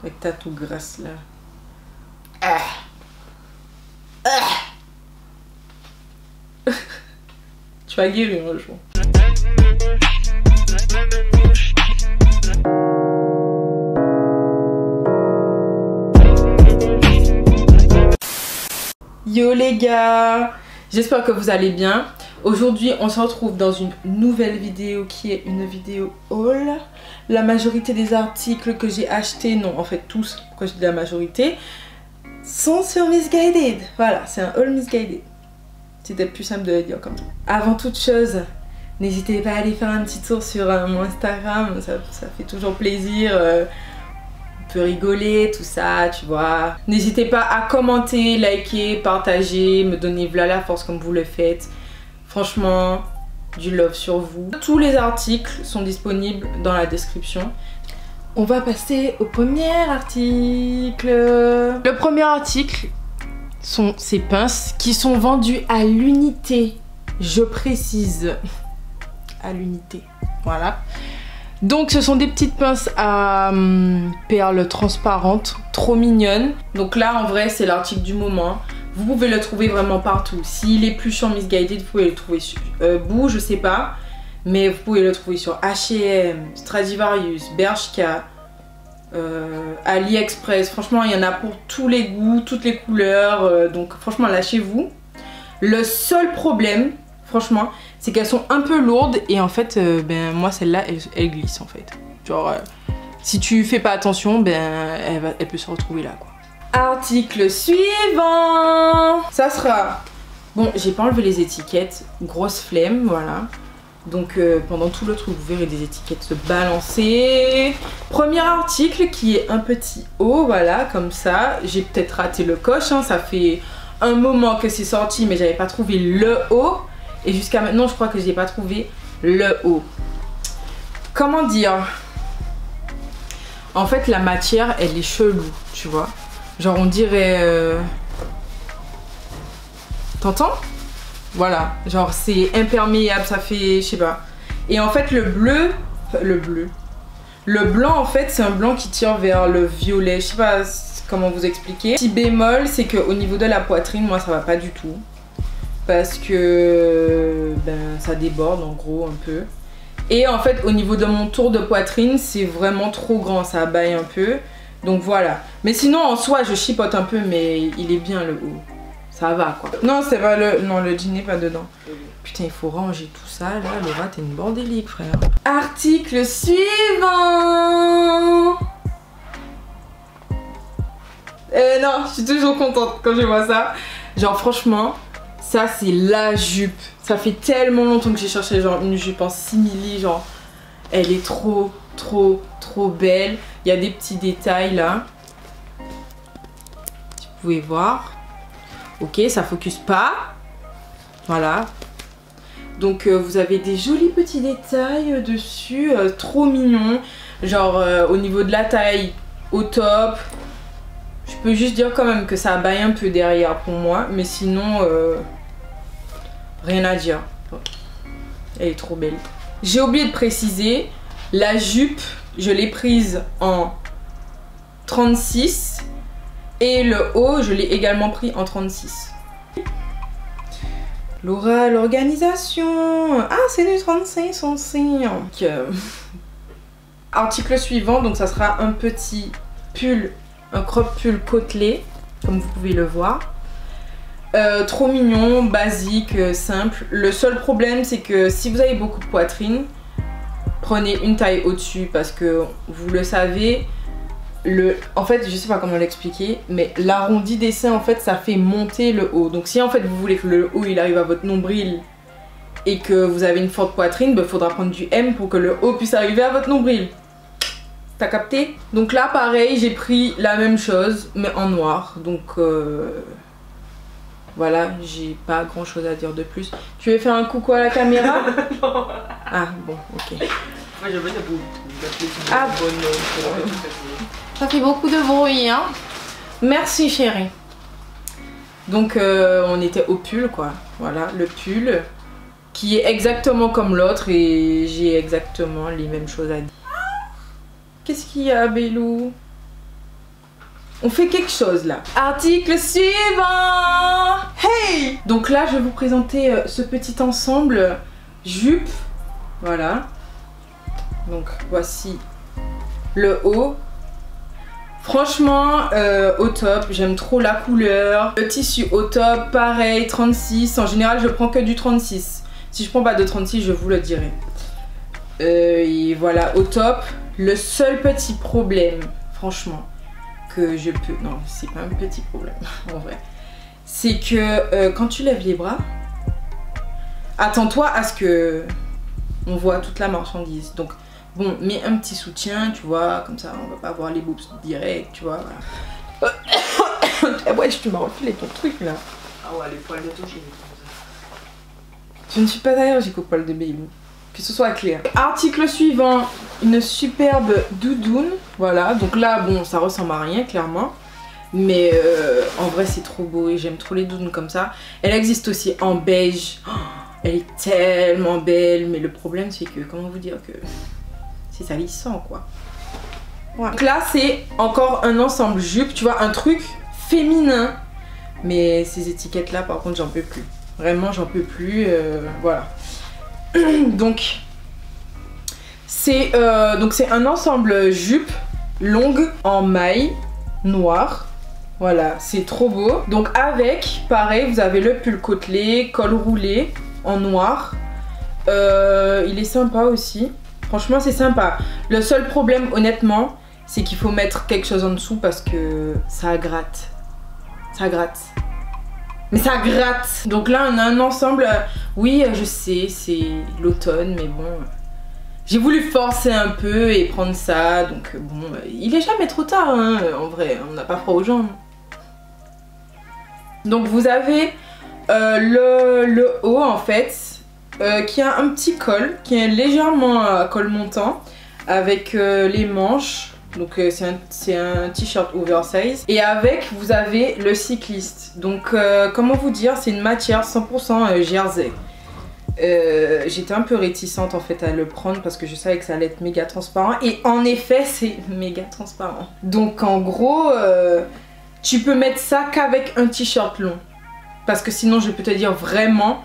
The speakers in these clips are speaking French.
Avec ta tout grasse là. Tu vas guérir un jour. Yo les gars, j'espère que vous allez bien. Aujourd'hui on se retrouve dans une nouvelle vidéo qui est une vidéo haul. La majorité des articles que j'ai achetés, non en fait tous, quand je dis la majorité, sont sur Missguided. Voilà, c'est un haul Missguided. C'était plus simple de le dire comme ça. Avant toute chose, n'hésitez pas à aller faire un petit tour sur mon Instagram, ça fait toujours plaisir. On peut rigoler, tout ça, tu vois. N'hésitez pas à commenter, liker, partager, me donner voilà la force comme vous le faites. Franchement, du love sur vous. Tous les articles sont disponibles dans la description. On va passer au premier article. Le premier article sont ces pinces qui sont vendues à l'unité. Je précise, à l'unité. Voilà. Donc ce sont des petites pinces à perles transparentes, trop mignonnes. Donc là en vrai c'est l'article du moment. Vous pouvez le trouver vraiment partout. S'il est plus sur Missguided, vous pouvez le trouver sur Boo, je sais pas. Mais vous pouvez le trouver sur H&M, Stradivarius, Bershka, AliExpress. Franchement il y en a pour tous les goûts, toutes les couleurs. Donc franchement lâchez-vous. Le seul problème, franchement, c'est qu'elles sont un peu lourdes et en fait, ben moi celle-là, elle glisse en fait. Genre, si tu fais pas attention, ben elle peut se retrouver là quoi. Article suivant. Ça sera... Bon, j'ai pas enlevé les étiquettes, grosse flemme, voilà. Donc pendant tout le truc, vous verrez des étiquettes se balancer. Premier article qui est un petit haut, voilà, comme ça. J'ai peut-être raté le coche, hein, ça fait un moment que c'est sorti, mais j'avais pas trouvé le haut. Et jusqu'à maintenant, je crois que j'ai pas trouvé le haut. Comment dire? En fait, la matière, elle est chelou, tu vois. Genre, on dirait... T'entends? Voilà. Genre, c'est imperméable, ça fait... Je sais pas. Et en fait, le bleu... Le blanc, en fait, c'est un blanc qui tire vers le violet. Je sais pas comment vous expliquer. Petit bémol, c'est qu'au niveau de la poitrine, moi, ça va pas du tout. Parce que ben, ça déborde en gros un peu. Et en fait au niveau de mon tour de poitrine c'est vraiment trop grand, ça abaille un peu. Donc voilà. Mais sinon en soi je chipote un peu mais il est bien le haut. Ça va quoi. Non c'est pas le... Non le jean n'est pas dedans. Putain il faut ranger tout ça là. Laura t'es une bordélique frère. Article suivant. Non je suis toujours contente quand je vois ça. Genre franchement... Ça c'est la jupe. Ça fait tellement longtemps que j'ai cherché genre une jupe en simili, genre elle est trop belle. Il y a des petits détails là. Vous pouvez voir. Ok, ça focus pas. Voilà. Donc vous avez des jolis petits détails dessus, trop mignon. Genre au niveau de la taille, au top. Je peux juste dire quand même que ça abaille un peu derrière pour moi, mais sinon rien à dire. Elle est trop belle. J'ai oublié de préciser, la jupe, je l'ai prise en 36 et le haut, je l'ai également pris en 36. Laura, l'organisation. Ah, c'est du 35 aussi. Article suivant, donc ça sera un petit pull, un crop pull côtelé, comme vous pouvez le voir. Trop mignon, basique, simple. Le seul problème c'est que si vous avez beaucoup de poitrine, prenez une taille au-dessus parce que vous le savez, en fait je sais pas comment l'expliquer, mais l'arrondi des seins en fait ça fait monter le haut. Donc si en fait vous voulez que le haut il arrive à votre nombril et que vous avez une forte poitrine, il faudra prendre du M pour que le haut puisse arriver à votre nombril. T'as capté? Donc là pareil j'ai pris la même chose mais en noir. Donc voilà, j'ai pas grand chose à dire de plus. Tu veux faire un coucou à la caméra? Non. Ah bon, ok. Moi je veux te Ah bon, ça fait beaucoup de bruit, hein. Merci chérie. Donc on était au pull quoi. Voilà, le pull qui est exactement comme l'autre et j'ai exactement les mêmes choses à dire. Qu'est-ce qu'il y a, Bélou? On fait quelque chose là. Article suivant. Hey! Donc là, je vais vous présenter ce petit ensemble jupe. Voilà. Donc voici le haut. Franchement, au top, j'aime trop la couleur. Le tissu au top, pareil, 36. En général, je prends que du 36. Si je prends pas de 36, je vous le dirai. Et voilà, au top. Le seul petit problème, franchement, que je peux... Non, c'est pas un petit problème, en vrai. C'est que quand tu lèves les bras, attends-toi à ce que on voit toute la marchandise. Donc, bon, mets un petit soutien, tu vois, comme ça, on va pas voir les boobs direct, tu vois, voilà. Ah ouais, tu m'as enfilé ton truc, là. Ah ouais, les poils de touche, je ne suis pas allergique aux poils de baby. Que ce soit clair. Article suivant, une superbe doudoune. Voilà, donc là, bon, ça ressemble à rien, clairement. Mais en vrai, c'est trop beau et j'aime trop les doudounes comme ça. Elle existe aussi en beige. Oh, elle est tellement belle. Mais le problème, c'est que, comment vous dire que c'est salissant, quoi. Voilà. Donc là, c'est encore un ensemble jupe, tu vois, un truc féminin. Mais ces étiquettes-là, par contre, j'en peux plus. Vraiment, j'en peux plus. Voilà. Donc c'est un ensemble jupe longue en maille noire. Voilà, c'est trop beau. Donc avec, pareil, vous avez le pull côtelé, col roulé en noir. Il est sympa aussi. Franchement, c'est sympa. Le seul problème, honnêtement, c'est qu'il faut mettre quelque chose en dessous parce que ça gratte. Ça gratte. Mais ça gratte. Donc là, on a un ensemble. Oui, je sais, c'est l'automne, mais bon. J'ai voulu forcer un peu et prendre ça. Donc bon, il est jamais trop tard, hein, en vrai. On n'a pas froid aux jambes. Donc vous avez le haut, en fait, qui a un petit col, qui est légèrement col montant, avec les manches. Donc c'est un t-shirt oversize. Et avec, vous avez le cycliste. Donc comment vous dire, c'est une matière 100% jersey. J'étais un peu réticente en fait à le prendre parce que je savais que ça allait être méga transparent. Et en effet, c'est méga transparent. Donc en gros, tu peux mettre ça qu'avec un t-shirt long. Parce que sinon, je peux te dire vraiment,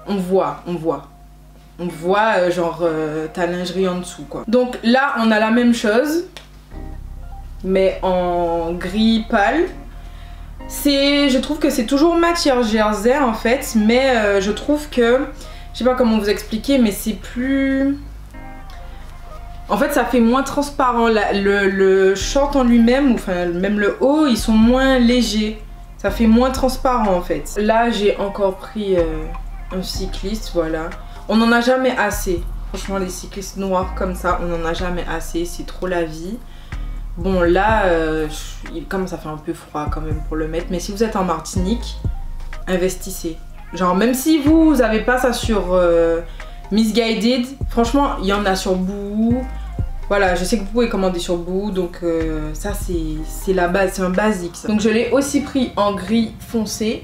on voit. On voit genre ta lingerie en dessous, quoi. Donc là, on a la même chose, mais en gris pâle. Je trouve que c'est toujours matière jersey en fait, mais je trouve que, je sais pas comment vous expliquer, mais c'est plus... En fait, ça fait moins transparent. Le short en lui-même, enfin même le haut, ils sont moins légers. Ça fait moins transparent en fait. Là, j'ai encore pris un cycliste, voilà. On n'en a jamais assez. Franchement, les cyclistes noirs comme ça, on n'en a jamais assez. C'est trop la vie. Bon là, il commence à faire un peu froid quand même pour le mettre. Mais si vous êtes en Martinique, investissez. Genre même si vous n'avez pas ça sur Missguided, franchement il y en a sur Boo. Voilà, je sais que vous pouvez commander sur Boo. Donc ça c'est la base, c'est un basique ça. Donc je l'ai aussi pris en gris foncé.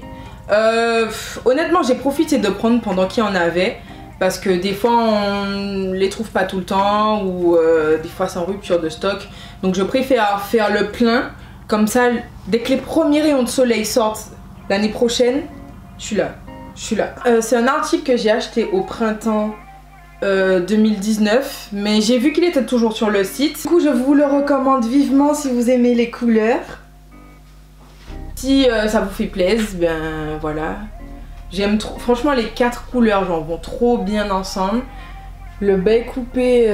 Honnêtement j'ai profité de prendre pendant qu'il y en avait. Parce que des fois on les trouve pas tout le temps ou des fois c'est en rupture de stock. Donc je préfère faire le plein. Comme ça, dès que les premiers rayons de soleil sortent l'année prochaine, je suis là. C'est un article que j'ai acheté au printemps 2019. Mais j'ai vu qu'il était toujours sur le site. Du coup je vous le recommande vivement si vous aimez les couleurs. Si ça vous fait plaisir, ben voilà. J'aime trop, franchement les 4 couleurs genre vont trop bien ensemble. Le bas est coupé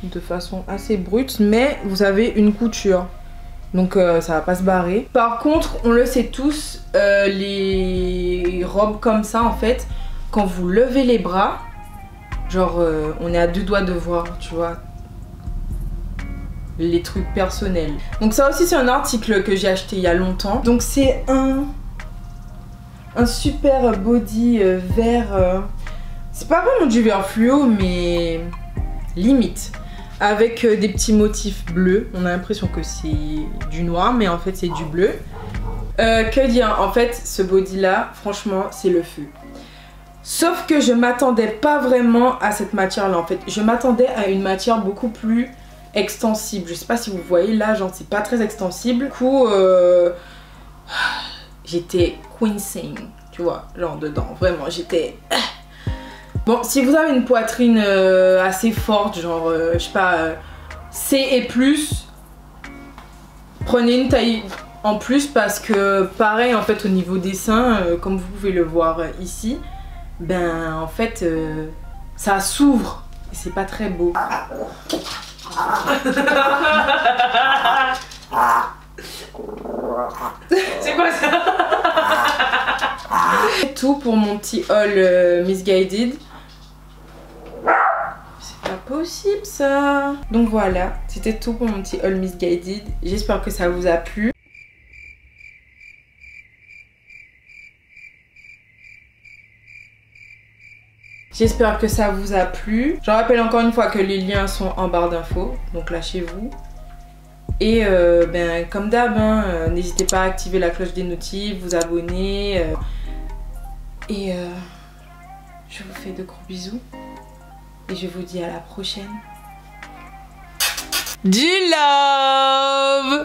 de façon assez brute, mais vous avez une couture. Donc ça va pas se barrer. Par contre, on le sait tous, les robes comme ça en fait, quand vous levez les bras, genre on est à 2 doigts de voir, tu vois, les trucs personnels. Donc ça aussi c'est un article que j'ai acheté il y a longtemps. Donc c'est un super body vert, c'est pas vraiment du vert fluo mais limite, avec des petits motifs bleus. On a l'impression que c'est du noir mais en fait c'est du bleu. Que dire, en fait ce body là franchement c'est le feu. Sauf que je m'attendais pas vraiment à cette matière là en fait. Je m'attendais à une matière beaucoup plus extensible. Je sais pas si vous voyez là, genre c'est pas très extensible. Du coup, j'étais queensing, tu vois, genre dedans. Vraiment, j'étais... Bon, si vous avez une poitrine assez forte, genre, je sais pas, C et plus, prenez une taille en plus parce que pareil en fait au niveau des seins, comme vous pouvez le voir ici, ben en fait ça s'ouvre et c'est pas très beau. C'est quoi ça? C'est tout pour mon petit haul Missguided. C'est pas possible ça. Donc voilà, c'était tout pour mon petit haul Missguided. J'espère que ça vous a plu. J'espère que ça vous a plu. Je rappelle encore une fois que les liens sont en barre d'infos, donc lâchez-vous. Et ben, comme d'hab, hein, n'hésitez pas à activer la cloche des notifs, vous abonner. Et je vous fais de gros bisous. Et je vous dis à la prochaine. Du love!